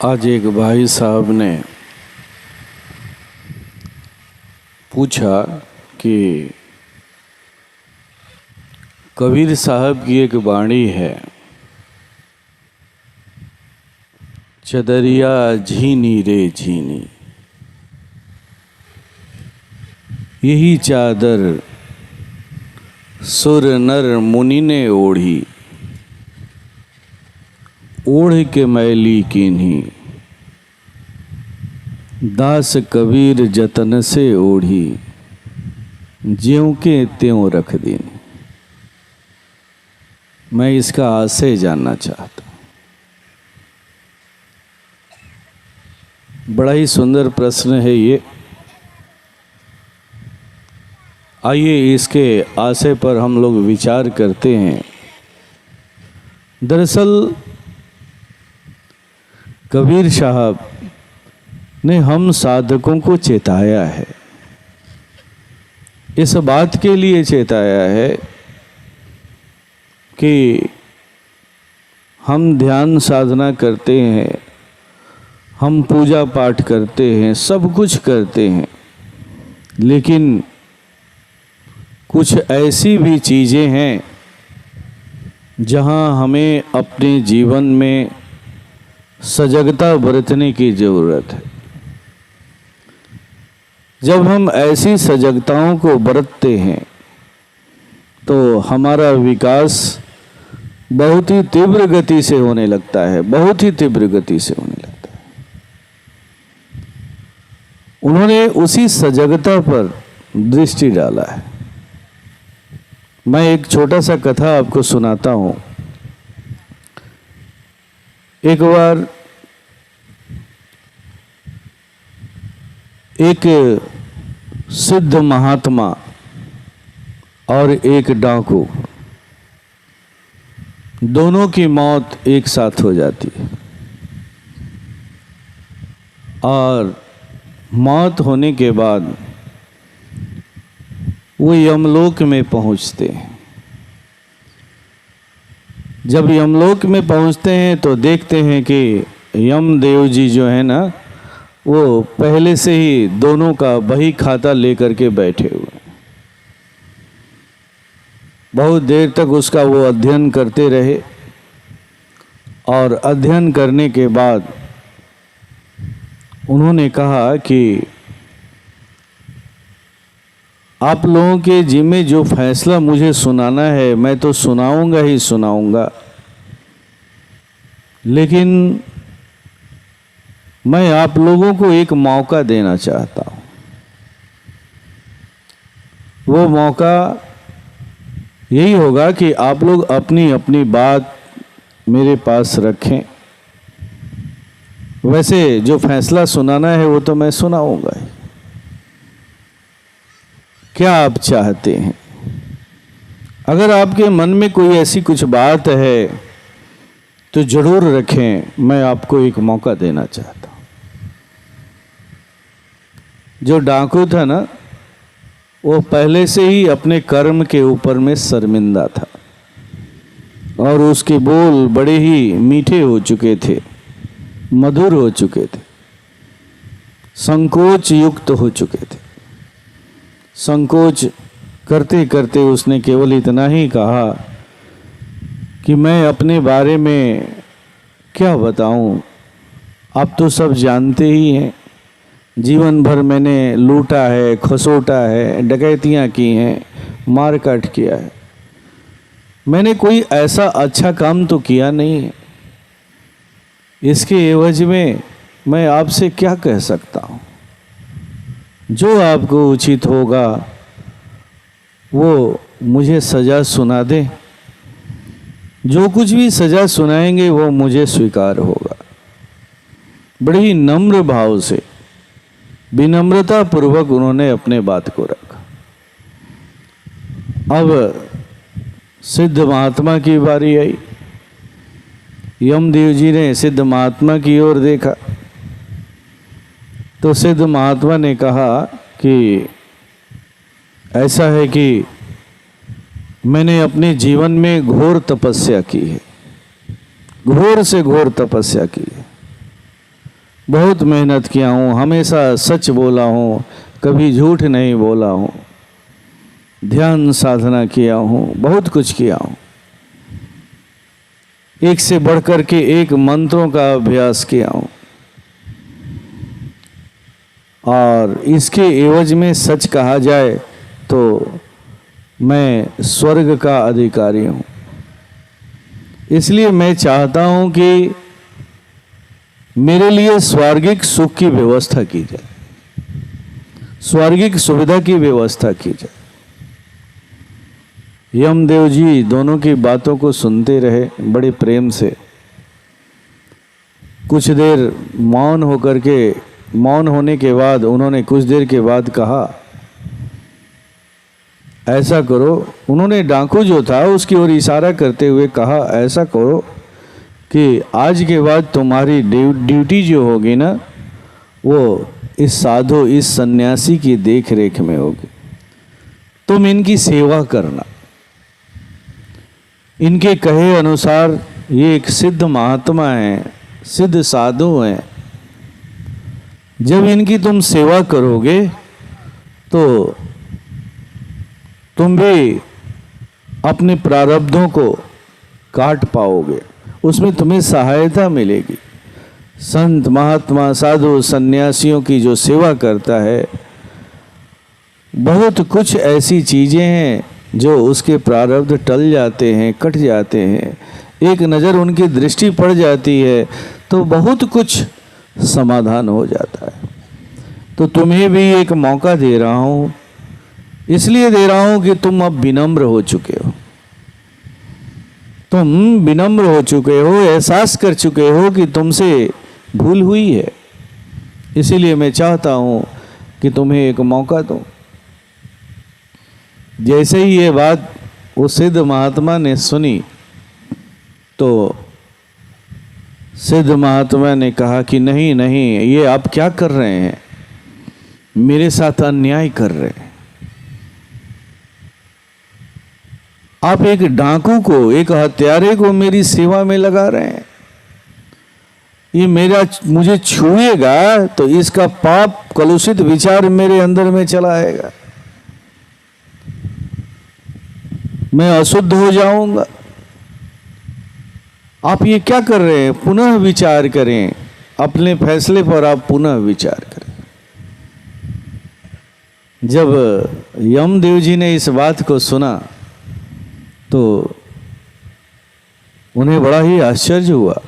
आज एक भाई साहब ने पूछा कि कबीर साहब की एक वाणी है, चदरिया झीनी रे झीनी, यही चादर सुर नर मुनि ने ओढ़ी, ओढ़ के मैली कीन्ही, दास कबीर जतन से ओढ़ी, ज्यों के त्यों रख दीनी। मैं इसका आशय जानना चाहता हूँ। बड़ा ही सुंदर प्रश्न है ये। आइए इसके आशय पर हम लोग विचार करते हैं। दरअसल कबीर साहब ने हम साधकों को चेताया है, इस बात के लिए चेताया है कि हम ध्यान साधना करते हैं, हम पूजा पाठ करते हैं, सब कुछ करते हैं, लेकिन कुछ ऐसी भी चीज़ें हैं जहां हमें अपने जीवन में सजगता बरतने की ज़रूरत है। जब हम ऐसी सजगताओं को बरतते हैं तो हमारा विकास बहुत ही तीव्र गति से होने लगता है, बहुत ही तीव्र गति से होने लगता है। उन्होंने उसी सजगता पर दृष्टि डाला है। मैं एक छोटा सा कथा आपको सुनाता हूँ। एक बार एक सिद्ध महात्मा और एक डाकू, दोनों की मौत एक साथ हो जाती है और मौत होने के बाद वो यमलोक में पहुंचते हैं। जब यमलोक में पहुंचते हैं तो देखते हैं कि यमदेव जी जो है ना, वो पहले से ही दोनों का बही खाता लेकर के बैठे हुए हैं। बहुत देर तक उसका वो अध्ययन करते रहे और अध्ययन करने के बाद उन्होंने कहा कि आप लोगों के जिम्मे जो फैसला मुझे सुनाना है मैं तो सुनाऊंगा ही सुनाऊंगा, लेकिन मैं आप लोगों को एक मौका देना चाहता हूँ। वो मौका यही होगा कि आप लोग अपनी अपनी बात मेरे पास रखें। वैसे जो फैसला सुनाना है वो तो मैं सुनाऊंगा ही। क्या आप चाहते हैं? अगर आपके मन में कोई ऐसी कुछ बात है तो जरूर रखें, मैं आपको एक मौका देना चाहता हूं। जो डाकू था ना, वो पहले से ही अपने कर्म के ऊपर में शर्मिंदा था और उसके बोल बड़े ही मीठे हो चुके थे, मधुर हो चुके थे, संकोच युक्त हो चुके थे। संकोच करते करते उसने केवल इतना ही कहा कि मैं अपने बारे में क्या बताऊं, आप तो सब जानते ही हैं। जीवन भर मैंने लूटा है, खसोटा है, डकैतियां की हैं, मारकाट किया है। मैंने कोई ऐसा अच्छा काम तो किया नहीं है। इसके एवज में मैं आपसे क्या कह सकता हूं? जो आपको उचित होगा वो मुझे सज़ा सुना दें। जो कुछ भी सज़ा सुनाएंगे वो मुझे स्वीकार होगा। बड़े ही नम्र भाव से, विनम्रता पूर्वक उन्होंने अपने बात को रखा। अब सिद्ध महात्मा की बारी आई। यमदेव जी ने सिद्ध महात्मा की ओर देखा तो सिद्ध महात्मा ने कहा कि ऐसा है कि मैंने अपने जीवन में घोर तपस्या की है, घोर से घोर तपस्या की है। बहुत मेहनत किया हूँ, हमेशा सच बोला हूँ, कभी झूठ नहीं बोला हूँ, ध्यान साधना किया हूँ, बहुत कुछ किया हूँ, एक से बढ़कर के एक मंत्रों का अभ्यास किया हूँ, और इसके एवज में सच कहा जाए तो मैं स्वर्ग का अधिकारी हूँ। इसलिए मैं चाहता हूँ कि मेरे लिए स्वर्गिक सुख की व्यवस्था की जाए, स्वर्गिक सुविधा की व्यवस्था की जाए। यमदेव जी दोनों की बातों को सुनते रहे बड़े प्रेम से। कुछ देर मौन होने के बाद उन्होंने कुछ देर के बाद कहा, ऐसा करो। उन्होंने डाकू जो था उसकी ओर इशारा करते हुए कहा, ऐसा करो कि आज के बाद तुम्हारी ड्यूटी जो होगी ना, वो इस साधु, इस सन्यासी की देख रेख में होगी। तुम इनकी सेवा करना। इनके कहे अनुसार ये एक सिद्ध महात्मा हैं, सिद्ध साधु हैं। जब इनकी तुम सेवा करोगे तो तुम भी अपने प्रारब्धों को काट पाओगे, उसमें तुम्हें सहायता मिलेगी। संत महात्मा साधु सन्यासियों की जो सेवा करता है, बहुत कुछ ऐसी चीज़ें हैं जो उसके प्रारब्ध टल जाते हैं, कट जाते हैं। एक नज़र उनकी दृष्टि पड़ जाती है तो बहुत कुछ समाधान हो जाता है। तो तुम्हें भी एक मौका दे रहा हूँ, इसलिए दे रहा हूँ कि तुम अब विनम्र हो चुके हो, तुम विनम्र हो चुके हो, एहसास कर चुके हो कि तुमसे भूल हुई है। इसीलिए मैं चाहता हूँ कि तुम्हें एक मौका दूं। जैसे ही ये बात उस सिद्ध महात्मा ने सुनी तो सिद्ध महात्मा ने कहा कि नहीं नहीं, ये आप क्या कर रहे हैं, मेरे साथ अन्याय कर रहे हैं। आप एक डाकू को, एक हत्यारे को मेरी सेवा में लगा रहे हैं। ये मुझे छुएगा तो इसका पाप कलुषित विचार मेरे अंदर में चला आएगा, मैं अशुद्ध हो जाऊंगा। आप ये क्या कर रहे हैं? पुनः विचार करें, अपने फैसले पर आप पुनः विचार करें। जब यमदेव जी ने इस बात को सुना तो उन्हें बड़ा ही आश्चर्य हुआ।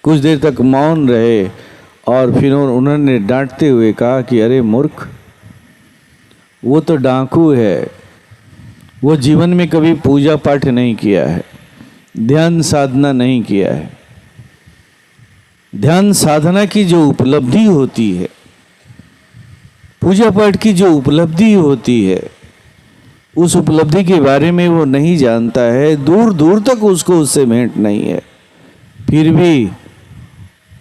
कुछ देर तक मौन रहे और फिर उन्होंने डांटते हुए कहा कि अरे मूर्ख, वो तो डाकू है, वो जीवन में कभी पूजा पाठ नहीं किया है, ध्यान साधना नहीं किया है। ध्यान साधना की जो उपलब्धि होती है, पूजा पाठ की जो उपलब्धि होती है, उस उपलब्धि के बारे में वो नहीं जानता है, दूर दूर तक उसको उससे भेंट नहीं है। फिर भी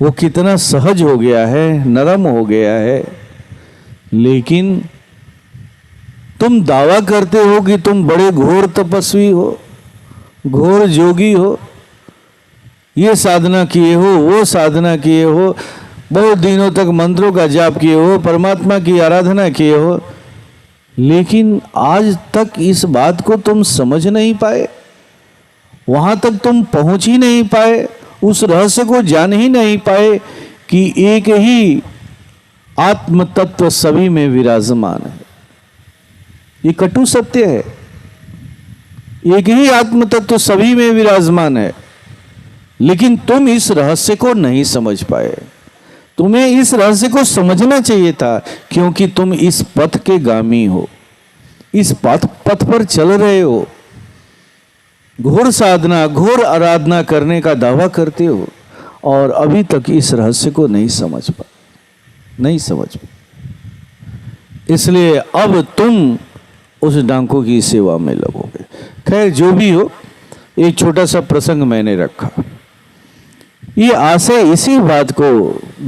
वो कितना सहज हो गया है, नरम हो गया है। लेकिन तुम दावा करते हो कि तुम बड़े घोर तपस्वी हो, घोर जोगी हो, ये साधना किए हो, वो साधना किए हो, बहुत दिनों तक मंत्रों का जाप किए हो, परमात्मा की आराधना किए हो, लेकिन आज तक इस बात को तुम समझ नहीं पाए, वहां तक तुम पहुंच ही नहीं पाए, उस रहस्य को जान ही नहीं पाए कि एक ही आत्म तत्व सभी में विराजमान है। ये कटु सत्य है, एक ही आत्म तत्व सभी में विराजमान है, लेकिन तुम इस रहस्य को नहीं समझ पाए। तुम्हें इस रहस्य को समझना चाहिए था, क्योंकि तुम इस पथ के गामी हो, इस पथ पर चल रहे हो, घोर साधना, घोर आराधना करने का दावा करते हो और अभी तक इस रहस्य को नहीं समझ पाए। इसलिए अब तुम उस डाकू की सेवा में लगोगे। खैर जो भी हो, एक छोटा सा प्रसंग मैंने रखा। ये आशय इसी बात को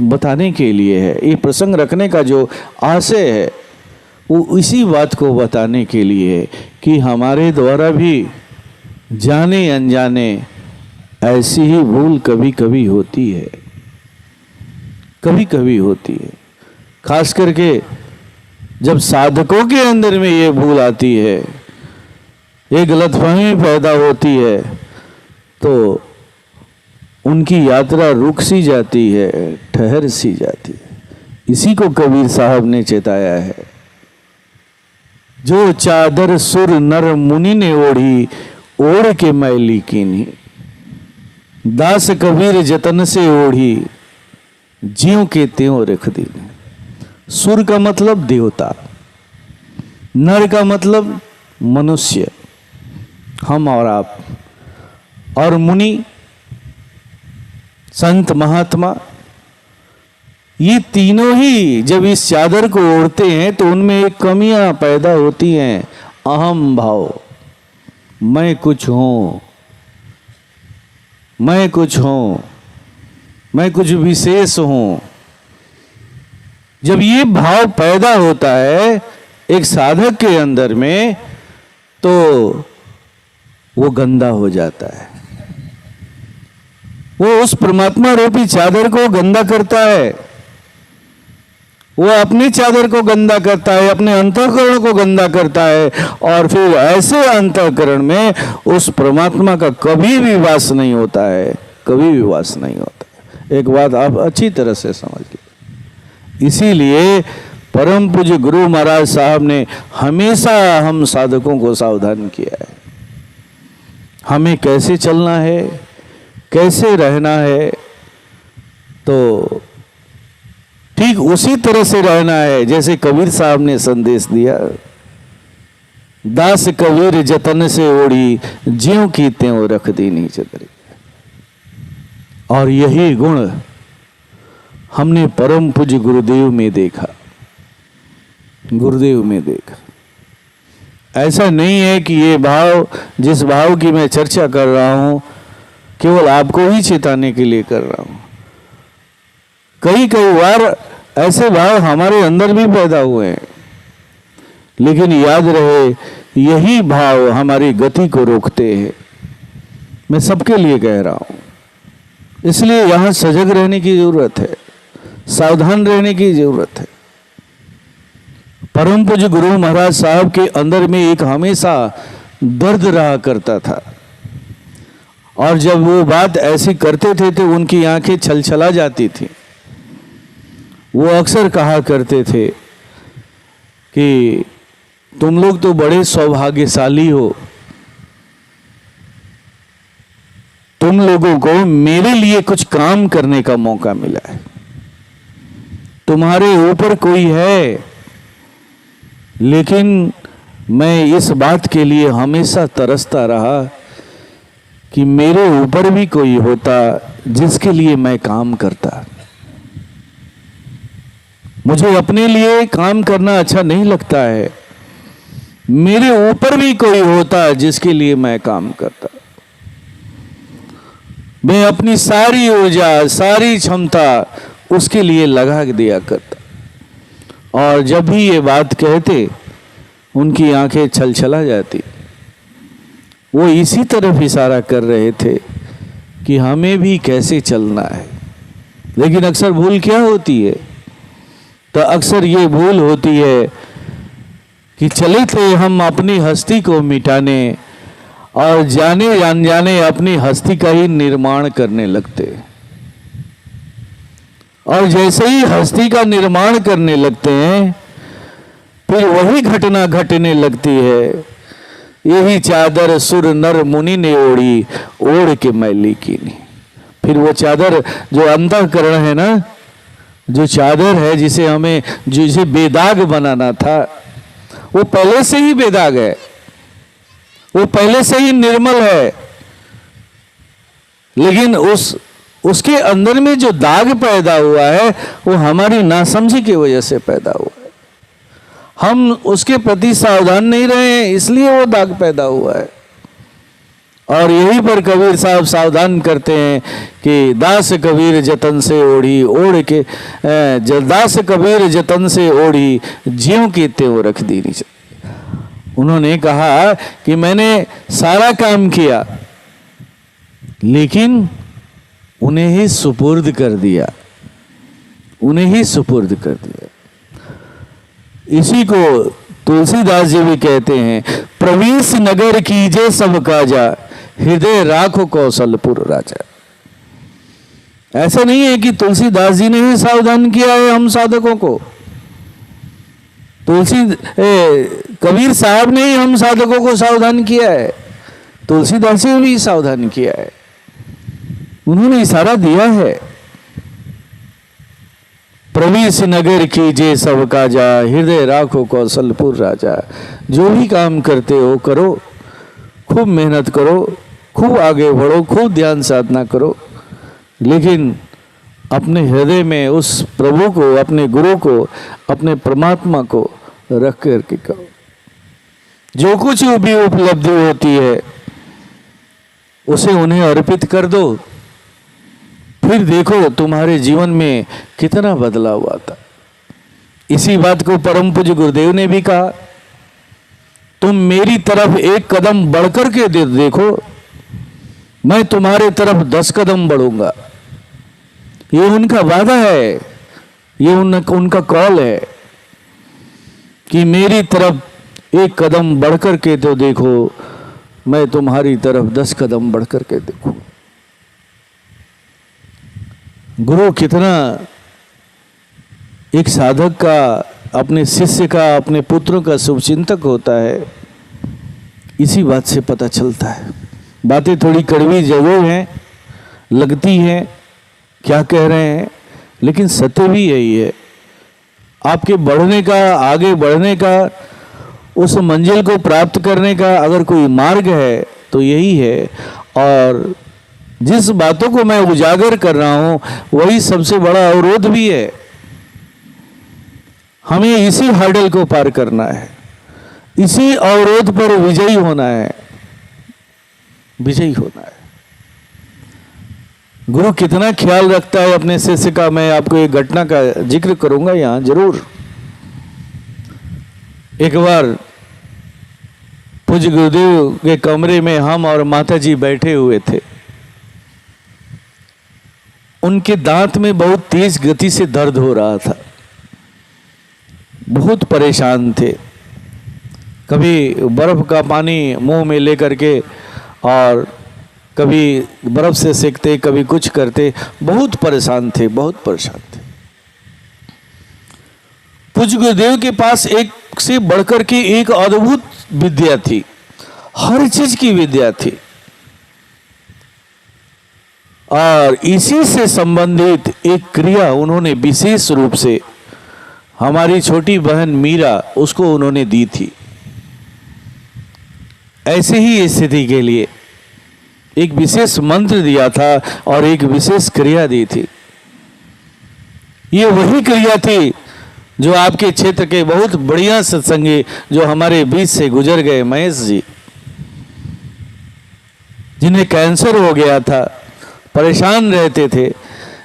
बताने के लिए है, ये प्रसंग रखने का जो आशय है वो इसी बात को बताने के लिए है कि हमारे द्वारा भी जाने अनजाने ऐसी ही भूल कभी कभी होती है। कभी कभी होती है, खास करके जब साधकों के अंदर में ये भूल आती है, ये गलतफहमी पैदा होती है, तो उनकी यात्रा रुक सी जाती है, ठहर सी जाती है। इसी को कबीर साहब ने चेताया है, जो चादर सुर नर मुनि ने ओढ़ी, ओढ़ के मैली कीन्ही, दास कबीर जतन से ओढ़ी, ज्यों के त्यों रख दी। सुर का मतलब देवता, नर का मतलब मनुष्य, हम और आप, और मुनि संत महात्मा, ये तीनों ही जब इस चादर को ओढ़ते हैं तो उनमें एक कमियां पैदा होती हैं। अहम भाव, मैं कुछ हूं, मैं कुछ हूं, मैं कुछ विशेष हूं। जब ये भाव पैदा होता है एक साधक के अंदर में, तो वो गंदा हो जाता है। वो उस परमात्मा रूपी चादर को गंदा करता है, वो अपनी चादर को गंदा करता है, अपने अंतःकरण को गंदा करता है, और फिर ऐसे अंतःकरण में उस परमात्मा का कभी भी वास नहीं होता है, कभी भी वास नहीं होता है। एक बात आप अच्छी तरह से समझ लीजिए। इसीलिए परम पूज्य गुरु महाराज साहब ने हमेशा हम साधकों को सावधान किया है, हमें कैसे चलना है, कैसे रहना है। तो ठीक उसी तरह से रहना है जैसे कबीर साहब ने संदेश दिया, दास कबीर जतन से ओढ़ी, ज्यों की त्यों रख दीनी चदरी। और यही गुण हमने परम पूज्य गुरुदेव में देखा, गुरुदेव में देखा। ऐसा नहीं है कि ये भाव, जिस भाव की मैं चर्चा कर रहा हूं, केवल आपको ही चेताने के लिए कर रहा हूं। कई बार ऐसे भाव हमारे अंदर भी पैदा हुए हैं, लेकिन याद रहे यही भाव हमारी गति को रोकते हैं। मैं सबके लिए कह रहा हूं, इसलिए यहां सजग रहने की जरूरत है, सावधान रहने की जरूरत है। परम पूज्य गुरु महाराज साहब के अंदर में एक हमेशा दर्द रहा करता था, और जब वो बात ऐसी करते थे तो उनकी आंखें छलछला जाती थी। वो अक्सर कहा करते थे कि तुम लोग तो बड़े सौभाग्यशाली हो, तुम लोगों को मेरे लिए कुछ काम करने का मौका मिला है, तुम्हारे ऊपर कोई है। लेकिन मैं इस बात के लिए हमेशा तरसता रहा कि मेरे ऊपर भी कोई होता जिसके लिए मैं काम करता। मुझे अपने लिए काम करना अच्छा नहीं लगता है, मेरे ऊपर भी कोई होता जिसके लिए मैं काम करता। मैं अपनी सारी ऊर्जा, सारी क्षमता उसके लिए लगा दिया करता। और जब भी ये बात कहते उनकी आंखें छलछला जाती। वो इसी तरफ इशारा कर रहे थे कि हमें भी कैसे चलना है। लेकिन अक्सर भूल क्या होती है? तो अक्सर ये भूल होती है कि चले थे हम अपनी हस्ती को मिटाने और जाने अनजाने अपनी हस्ती का ही निर्माण करने लगते। और जैसे ही हस्ती का निर्माण करने लगते हैं, फिर वही घटना घटने लगती है। यही चादर सुर नर मुनि ने ओढ़ी, ओढ़ के मैली कीनी। फिर वो चादर जो अंतःकरण है ना, जो चादर है जिसे बेदाग बनाना था, वो पहले से ही बेदाग है, वो पहले से ही निर्मल है। लेकिन उसके अंदर में जो दाग पैदा हुआ है वो हमारी नासमझी की वजह से पैदा हुआ है। हम उसके प्रति सावधान नहीं रहे हैं, इसलिए वो दाग पैदा हुआ है। और यहीं पर कबीर साहब सावधान करते हैं कि दास कबीर जतन से ओढ़ी, ओढ़ के दास कबीर जतन से ओढ़ी, ज्यों की त्यों रख दी नीचे। उन्होंने कहा कि मैंने सारा काम किया लेकिन उन्हें ही सुपुर्द कर दिया, उन्हें ही सुपुर्द कर दिया। इसी को तुलसीदास जी भी कहते हैं, प्रवेश नगर कीजे सब काजा, हृदय राखो कौशलपुर राजा। ऐसा नहीं है कि तुलसीदास जी ने ही सावधान किया है हम साधकों को, कबीर साहब ने ही हम साधकों को सावधान किया है, तुलसीदास जी ने भी सावधान किया है। उन्होंने इशारा दिया है, प्रवेश नगर कीजे सब काजा, हृदय राखो कौशलपुर राजा। जो भी काम करते हो करो, खूब मेहनत करो, खूब आगे बढ़ो, खूब ध्यान साधना करो, लेकिन अपने हृदय में उस प्रभु को, अपने गुरु को, अपने परमात्मा को रख करके करो। जो कुछ भी उपलब्धि होती है उसे उन्हें अर्पित कर दो, फिर देखो तुम्हारे जीवन में कितना बदलाव आता। इसी बात को परम पूज्य गुरुदेव ने भी कहा, तुम मेरी तरफ एक कदम बढ़कर के देखो, मैं तुम्हारे तरफ 10 कदम बढ़ूंगा। ये उनका वादा है, ये उनका कॉल है कि मेरी तरफ एक कदम बढ़कर के तो देखो, मैं तुम्हारी तरफ 10 कदम बढ़कर के देखूं। गुरु कितना एक साधक का, अपने शिष्य का, अपने पुत्रों का शुभचिंतक होता है, इसी बात से पता चलता है। बातें थोड़ी कड़वी जरूर हैं, लगती हैं, क्या कह रहे हैं, लेकिन सत्य भी यही है। आपके बढ़ने का, आगे बढ़ने का, उस मंजिल को प्राप्त करने का अगर कोई मार्ग है तो यही है। और जिस बातों को मैं उजागर कर रहा हूं वही सबसे बड़ा अवरोध भी है। हमें इसी हर्डल को पार करना है, इसी अवरोध पर विजयी होना है, विजयी होना है। गुरु कितना ख्याल रखता है अपने शिष्य का, मैं आपको एक घटना का जिक्र करूंगा यहां जरूर। एक बार पूज्य गुरुदेव के कमरे में हम और माता जी बैठे हुए थे। उनके दांत में बहुत तेज गति से दर्द हो रहा था, बहुत परेशान थे। कभी बर्फ का पानी मुंह में लेकर के और कभी बर्फ से सेकते, कभी कुछ करते, बहुत परेशान थे, बहुत परेशान थे। पूज्य गुरुदेव के पास एक से बढ़कर के एक अद्भुत विद्या थी, हर चीज की विद्या थी। और इसी से संबंधित एक क्रिया उन्होंने विशेष रूप से हमारी छोटी बहन मीरा, उसको उन्होंने दी थी। ऐसे ही स्थिति के लिए एक विशेष मंत्र दिया था और एक विशेष क्रिया दी थी। ये वही क्रिया थी जो आपके क्षेत्र के बहुत बढ़िया सत्संगी जो हमारे बीच से गुजर गए महेश जी, जिन्हें कैंसर हो गया था, परेशान रहते थे,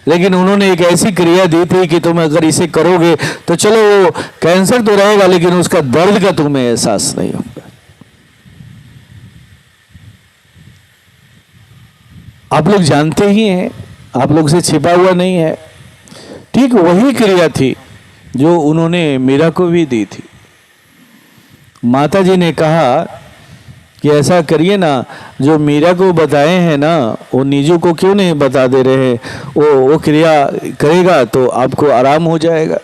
लेकिन उन्होंने एक ऐसी क्रिया दी थी कि तुम अगर इसे करोगे तो चलो वो कैंसर तो रहेगा लेकिन उसका दर्द का तुम्हें एहसास नहीं होगा। आप लोग जानते ही हैं, आप लोग से छिपा हुआ नहीं है। ठीक वही क्रिया थी जो उन्होंने मीरा को भी दी थी। माता जी ने कहा कि ऐसा करिए ना, जो मीरा को बताए हैं ना वो नीजू को क्यों नहीं बता दे रहे हैं, वो क्रिया करेगा तो आपको आराम हो जाएगा।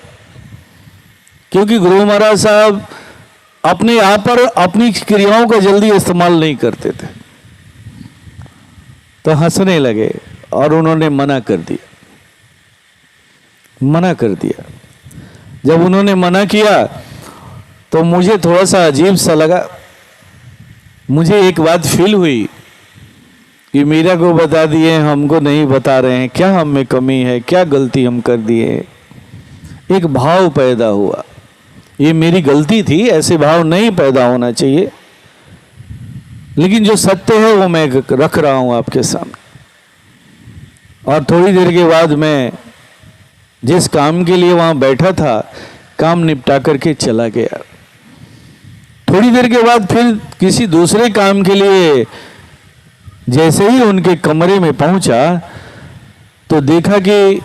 क्योंकि गुरु महाराज साहब अपने आप पर अपनी क्रियाओं का जल्दी इस्तेमाल नहीं करते थे। तो हंसने लगे और उन्होंने मना कर दिया, मना कर दिया। जब उन्होंने मना किया तो मुझे थोड़ा सा अजीब सा लगा। मुझे एक बात फील हुई कि मीरा को बता दिए, हमको नहीं बता रहे हैं, क्या हम में कमी है, क्या गलती हम कर दिए। एक भाव पैदा हुआ, ये मेरी गलती थी, ऐसे भाव नहीं पैदा होना चाहिए, लेकिन जो सत्य है वो मैं रख रहा हूं आपके सामने। और थोड़ी देर के बाद मैं जिस काम के लिए वहां बैठा था, काम निपटा करके चला गया। थोड़ी देर के बाद फिर किसी दूसरे काम के लिए जैसे ही उनके कमरे में पहुंचा तो देखा कि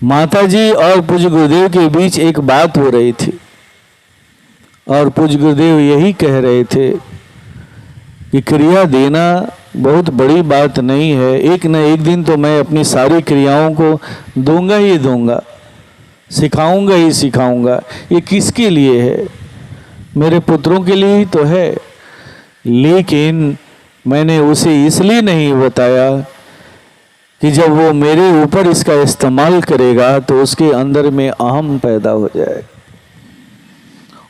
माताजी और पूज्य गुरुदेव के बीच एक बात हो रही थी और पूज्य गुरुदेव यही कह रहे थे कि क्रिया देना बहुत बड़ी बात नहीं है, एक न एक दिन तो मैं अपनी सारी क्रियाओं को दूंगा ही दूंगा, सिखाऊंगा ही सिखाऊंगा। ये किसके लिए है? मेरे पुत्रों के लिए ही तो है। लेकिन मैंने उसे इसलिए नहीं बताया कि जब वो मेरे ऊपर इसका इस्तेमाल करेगा तो उसके अंदर में अहम पैदा हो जाएगा,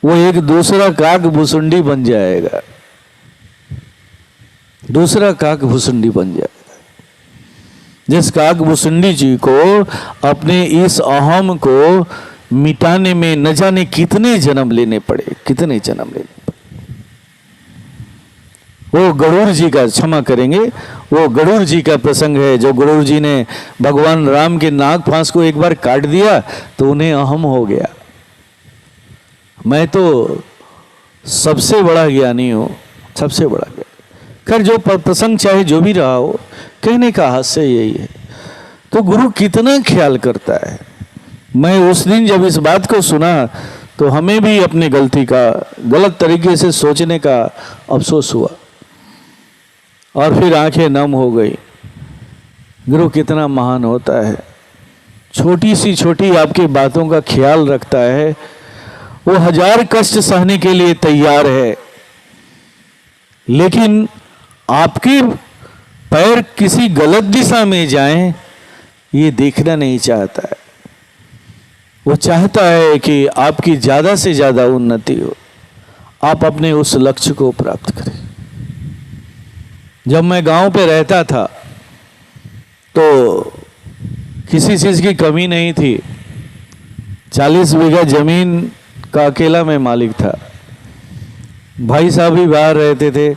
वो एक दूसरा काक भुसुंडी बन जाएगा, दूसरा काक भुसुंडी बन जाएगा। जिस काक भुसुंडी जी को अपने इस अहम को मिटाने में न जाने कितने जन्म लेने पड़े, कितने जन्म लेने पड़े। वो गरुड़ जी का, क्षमा करेंगे, वो गरुड़ जी का प्रसंग है जो गरुड़ जी ने भगवान राम के नाग फांस को एक बार काट दिया तो उन्हें अहम हो गया, मैं तो सबसे बड़ा ज्ञानी हूं, सबसे बड़ा ज्ञानी। खैर जो प्रसंग चाहे जो भी रहा हो, कहने का हास्य यही है। तो गुरु कितना ख्याल करता है। मैं उस दिन जब इस बात को सुना तो हमें भी अपने गलती का, गलत तरीके से सोचने का अफसोस हुआ और फिर आंखें नम हो गई। गुरु कितना महान होता है, छोटी सी छोटी आपकी बातों का ख्याल रखता है। वो 1000 कष्ट सहने के लिए तैयार है, लेकिन आपके पैर किसी गलत दिशा में जाएं ये देखना नहीं चाहता है। वो चाहता है कि आपकी ज्यादा से ज्यादा उन्नति हो, आप अपने उस लक्ष्य को प्राप्त करें। जब मैं गांव पे रहता था तो किसी चीज की कमी नहीं थी। 40 बीघा जमीन का अकेला मैं मालिक था। भाई साहब भी बाहर रहते थे,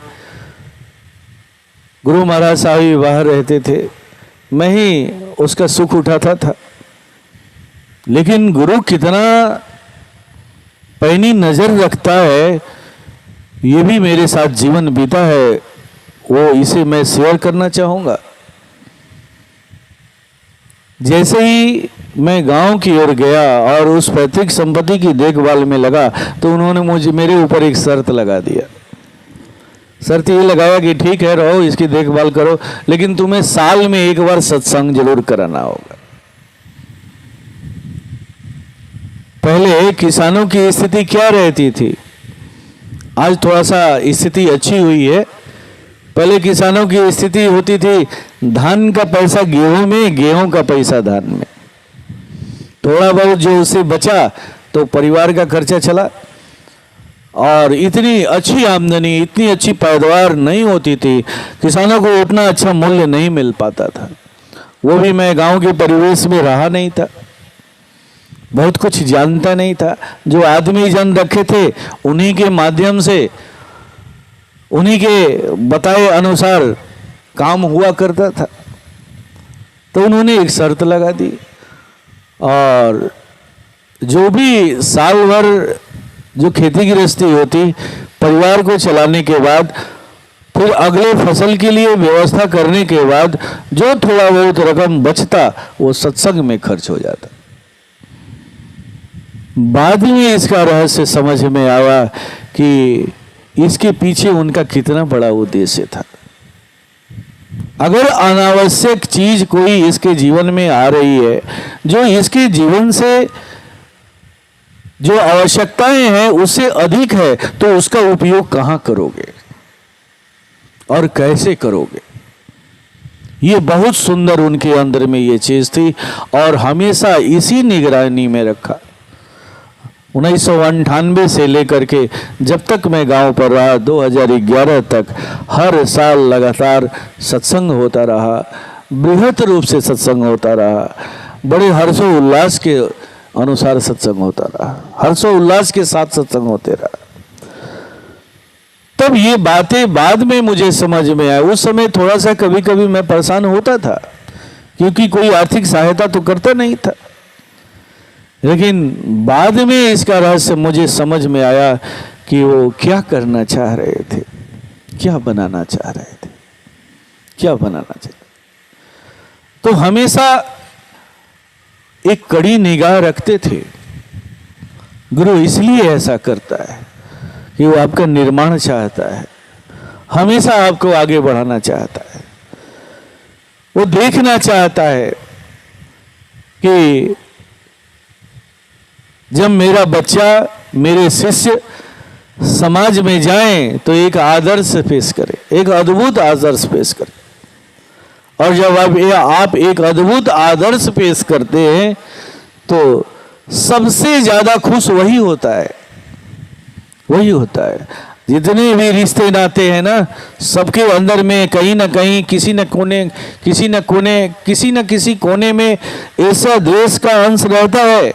गुरु महाराज साहब भी बाहर रहते थे, मैं ही उसका सुख उठाता था। लेकिन गुरु कितना पैनी नजर रखता है ये भी मेरे साथ जीवन बीता है, वो इसे मैं शेयर करना चाहूंगा। जैसे ही मैं गांव की ओर गया और उस पैतृक संपत्ति की देखभाल में लगा तो उन्होंने मेरे ऊपर एक शर्त लगा दिया। शर्त ये लगाया कि ठीक है रहो, इसकी देखभाल करो, लेकिन तुम्हें साल में एक बार सत्संग जरूर कराना होगा। पहले किसानों की स्थिति क्या रहती थी, आज थोड़ा सा स्थिति अच्छी हुई है। पहले किसानों की स्थिति होती थी धान का पैसा गेहूं में, गेहूं का पैसा धान में। थोड़ा बहुत जो उससे बचा तो परिवार का खर्चा चला, और इतनी अच्छी आमदनी, इतनी अच्छी पैदावार नहीं होती थी, किसानों को उतना अच्छा मूल्य नहीं मिल पाता था। वो भी मैं गांव के परिवेश में रहा नहीं था, बहुत कुछ जानता नहीं था। जो आदमी जन रखे थे उन्हीं के माध्यम से, उन्हीं के बताए अनुसार काम हुआ करता था। तो उन्होंने एक शर्त लगा दी, और जो भी साल भर जो खेती गृहस्थी होती, परिवार को चलाने के बाद, फिर अगले फसल के लिए व्यवस्था करने के बाद जो थोड़ा बहुत रकम बचता वो सत्संग में खर्च हो जाता। बाद में इसका रहस्य समझ में आया कि इसके पीछे उनका कितना बड़ा उद्देश्य था। अगर अनावश्यक चीज कोई इसके जीवन में आ रही है, जो इसके जीवन से जो आवश्यकताएं हैं उससे अधिक है, तो उसका उपयोग कहां करोगे और कैसे करोगे? ये बहुत सुंदर उनके अंदर में ये चीज थी, और हमेशा इसी निगरानी में रखा। 1998 से लेकर के जब तक मैं गांव पर रहा, 2011 तक हर साल लगातार सत्संग होता रहा, बृहत रूप से सत्संग होता रहा, बड़े हर्षोल्लास के अनुसार सत्संग होता रहा, हर्षोल्लास के साथ सत्संग होते रहा। तब ये बातें बाद में मुझे समझ में आया। उस समय थोड़ा सा कभी कभी मैं परेशान होता था, क्योंकि कोई आर्थिक सहायता तो करता नहीं था। लेकिन बाद में इसका रहस्य मुझे समझ में आया कि वो क्या करना चाह रहे थे, क्या बनाना चाह रहे थे, क्या बनाना चाह। तो हमेशा एक कड़ी निगाह रखते थे। गुरु इसलिए ऐसा करता है कि वो आपका निर्माण चाहता है, हमेशा आपको आगे बढ़ाना चाहता है। वो देखना चाहता है कि जब मेरा बच्चा, मेरे शिष्य समाज में जाएं तो एक आदर्श पेश करे, एक अद्भुत आदर्श पेश करे। और जब आप एक अद्भुत आदर्श पेश करते हैं तो सबसे ज्यादा खुश वही होता है, वही होता है। जितने भी रिश्ते नाते हैं ना, सबके अंदर में कहीं ना कहीं किसी न किसी कोने में ऐसा द्वेष का अंश रहता है।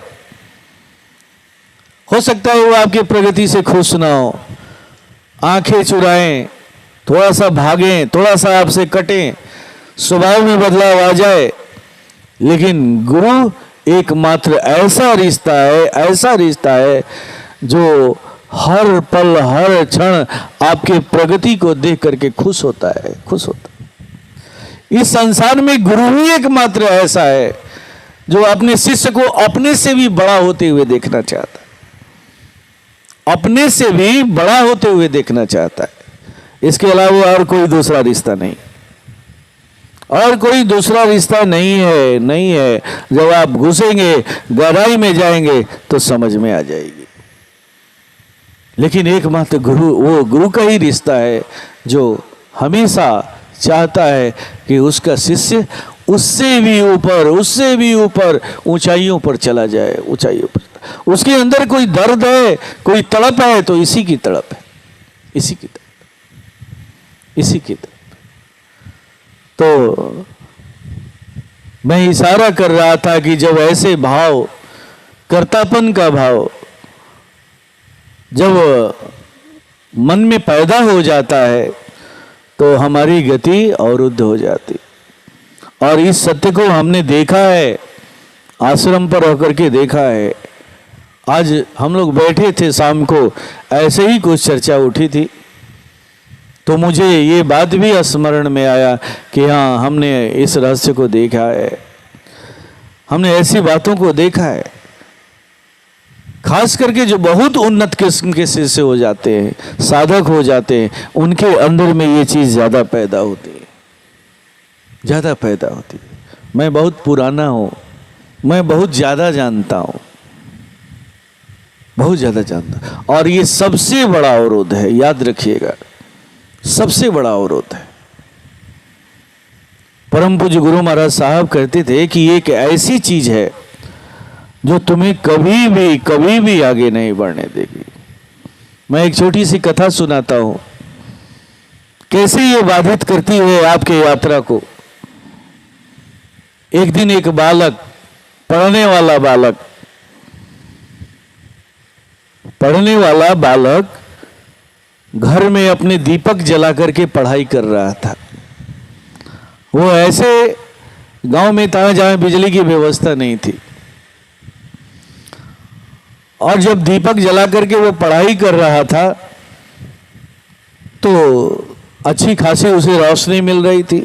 हो सकता है वो आपकी प्रगति से खुश ना हो, आंखें चुराएं, थोड़ा सा भागें, थोड़ा सा आपसे कटें, स्वभाव में बदलाव आ जाए। लेकिन गुरु एकमात्र ऐसा रिश्ता है जो हर पल हर क्षण आपके प्रगति को देख करके खुश होता है। इस संसार में गुरु ही एकमात्र ऐसा है जो अपने शिष्य को अपने से भी बड़ा होते हुए देखना चाहता है, अपने से भी बड़ा होते हुए देखना चाहता है। इसके अलावा और कोई दूसरा रिश्ता नहीं, और कोई दूसरा रिश्ता नहीं है। जब आप घुसेंगे, गहराई में जाएंगे तो समझ में आ जाएगी। लेकिन एकमात्र गुरु, वो गुरु का ही रिश्ता है जो हमेशा चाहता है कि उसका शिष्य उससे भी ऊपर ऊंचाइयों पर चला जाए, ऊंचाइयों पर। उसके अंदर कोई दर्द है, कोई तड़प है तो इसी की तड़प है, इसी की तड़प। तो मैं इशारा कर रहा था कि जब ऐसे भाव, कर्तापन का भाव जब मन में पैदा हो जाता है तो हमारी गति अवरुद्ध हो जाती। और इस सत्य को हमने देखा है, आश्रम पर होकर के देखा है। आज हम लोग बैठे थे, शाम को ऐसे ही कुछ चर्चा उठी थी तो मुझे ये बात भी स्मरण में आया कि हाँ, हमने इस रहस्य को देखा है, हमने ऐसी बातों को देखा है। खास करके जो बहुत उन्नत किस्म के शिष्य हो जाते हैं, साधक हो जाते हैं, उनके अंदर में ये चीज़ ज़्यादा पैदा होती है। मैं बहुत पुराना हूँ, मैं बहुत ज़्यादा जानता हूँ, बहुत ज़्यादा जानता। और ये सबसे बड़ा अवरोध है, याद रखिएगा, सबसे बड़ा अवरोध है। परम पूज्य गुरु महाराज साहब कहते थे कि एक ऐसी चीज है जो तुम्हें कभी भी आगे नहीं बढ़ने देगी। मैं एक छोटी सी कथा सुनाता हूं, कैसे ये बाधित करती है आपके यात्रा को। एक दिन एक बालक, पढ़ने वाला बालक घर में अपने दीपक जला करके पढ़ाई कर रहा था। वो ऐसे गांव में था जहां बिजली की व्यवस्था नहीं थी, और जब दीपक जला करके वो पढ़ाई कर रहा था तो अच्छी खासी उसे रोशनी मिल रही थी।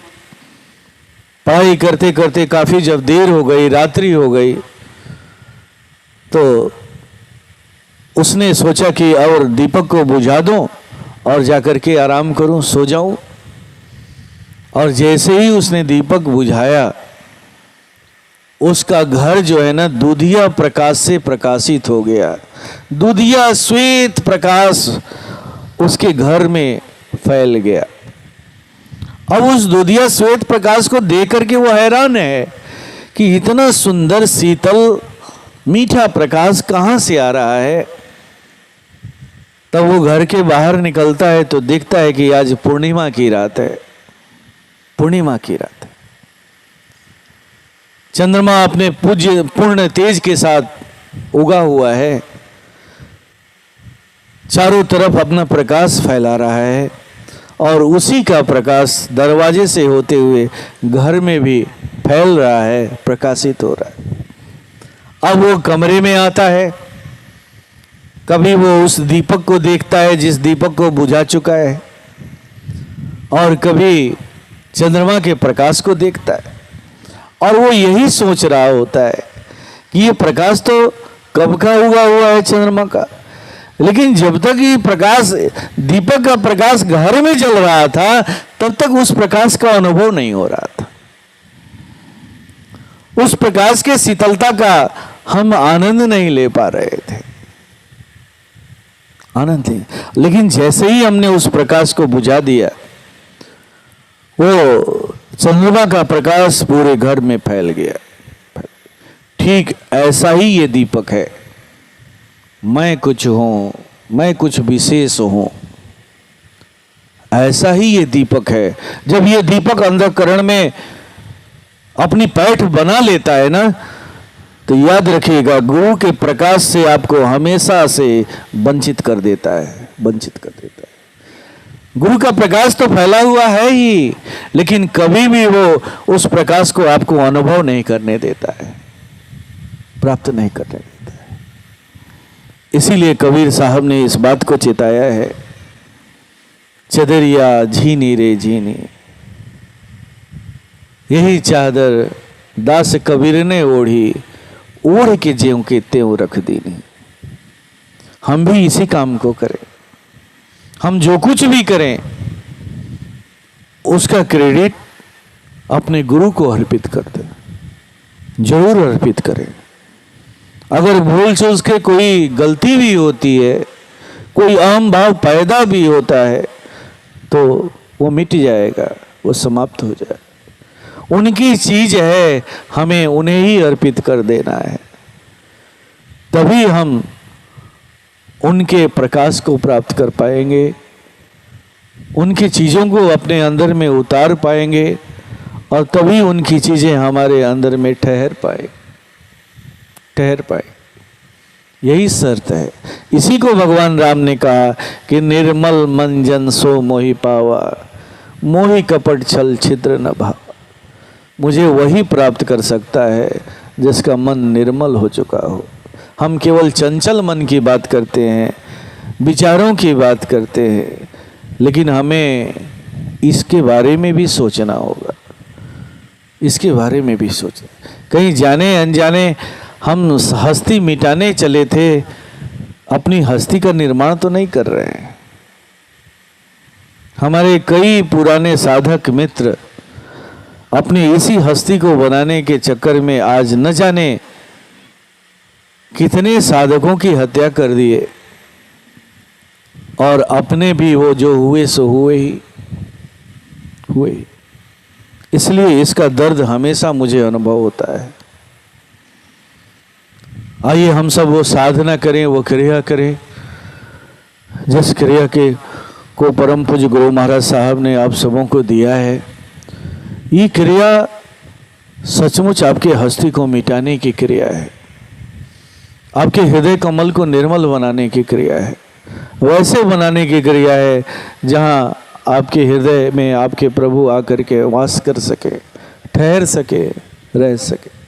पढ़ाई करते करते काफी जब देर हो गई, रात्रि हो गई, तो उसने सोचा कि और दीपक को बुझा दूं और जाकर के आराम करूं, सो जाऊं। और जैसे ही उसने दीपक बुझाया, उसका घर जो है ना दूधिया प्रकाश से प्रकाशित हो गया। दूधिया श्वेत प्रकाश उसके घर में फैल गया। अब उस दूधिया श्वेत प्रकाश को देख करके वो हैरान है कि इतना सुंदर शीतल मीठा प्रकाश कहाँ से आ रहा है। तब वो घर के बाहर निकलता है तो देखता है कि आज पूर्णिमा की रात है, पूर्णिमा की रात है। चंद्रमा अपने पूर्ण तेज के साथ उगा हुआ है, चारों तरफ अपना प्रकाश फैला रहा है, और उसी का प्रकाश दरवाजे से होते हुए घर में भी फैल रहा है, प्रकाशित हो रहा है। अब वो कमरे में आता है, कभी वो उस दीपक को देखता है जिस दीपक को बुझा चुका है, और कभी चंद्रमा के प्रकाश को देखता है। और वो यही सोच रहा होता है कि ये प्रकाश तो कब का हुआ है चंद्रमा का, लेकिन जब तक ये प्रकाश, दीपक का प्रकाश घर में जल रहा था, तब तक उस प्रकाश का अनुभव नहीं हो रहा था। उस प्रकाश के शीतलता का हम आनंद नहीं ले पा रहे थे, आनंद नहीं। लेकिन जैसे ही हमने उस प्रकाश को बुझा दिया, वो चंद्रमा का प्रकाश पूरे घर में फैल गया। ठीक ऐसा ही ये दीपक है। मैं कुछ हूं, मैं कुछ विशेष हूं, ऐसा ही ये दीपक है। जब ये दीपक अंधकरण में अपनी पैठ बना लेता है ना, तो याद रखिएगा, गुरु के प्रकाश से आपको हमेशा से वंचित कर देता है, वंचित कर देता है। गुरु का प्रकाश तो फैला हुआ है ही, लेकिन कभी भी वो उस प्रकाश को आपको अनुभव नहीं करने देता है, प्राप्त नहीं करने देता है। इसीलिए कबीर साहब ने इस बात को चिताया है, चदरिया झीनी रे झीनी, यही चादर दास कबीर ने ओढ़ी, ओढ़ के ज्यों के त्यों रख दीनी। हम भी इसी काम को करें। हम जो कुछ भी करें उसका क्रेडिट अपने गुरु को अर्पित कर दें, जरूर अर्पित करें। अगर भूल से उसके कोई गलती भी होती है, कोई अहम भाव पैदा भी होता है, तो वो मिट जाएगा, वो समाप्त हो जाएगा। उनकी चीज है, हमें उन्हें ही अर्पित कर देना है, तभी हम उनके प्रकाश को प्राप्त कर पाएंगे, उनकी चीज़ों को अपने अंदर में उतार पाएंगे, और तभी उनकी चीज़ें हमारे अंदर में ठहर पाए। यही शर्त है। इसी को भगवान राम ने कहा कि निर्मल मन जन सो मोहि पावा, मोहि कपट छल छिद्र न भावा। मुझे वही प्राप्त कर सकता है जिसका मन निर्मल हो चुका हो। हम केवल चंचल मन की बात करते हैं, विचारों की बात करते हैं, लेकिन हमें इसके बारे में भी सोचना होगा, इसके बारे में भी सोचना। कहीं जाने अनजाने हम हस्ती मिटाने चले थे, अपनी हस्ती का निर्माण तो नहीं कर रहे हैं। हमारे कई पुराने साधक मित्र अपनी इसी हस्ती को बनाने के चक्कर में आज न जाने कितने साधकों की हत्या कर दिए, और अपने भी वो जो हुए सो हुए ही हुए। इसलिए इसका दर्द हमेशा मुझे अनुभव होता है। आइए हम सब वो साधना करें, वो क्रिया करें जिस क्रिया के को परम पूज्य गुरु महाराज साहब ने आप सबों को दिया है। ये क्रिया सचमुच आपके हस्ती को मिटाने की क्रिया है, आपके हृदय कमल को निर्मल बनाने की क्रिया है, वैसे बनाने की क्रिया है जहाँ आपके हृदय में आपके प्रभु आकर के वास कर सके, ठहर सके, रह सके।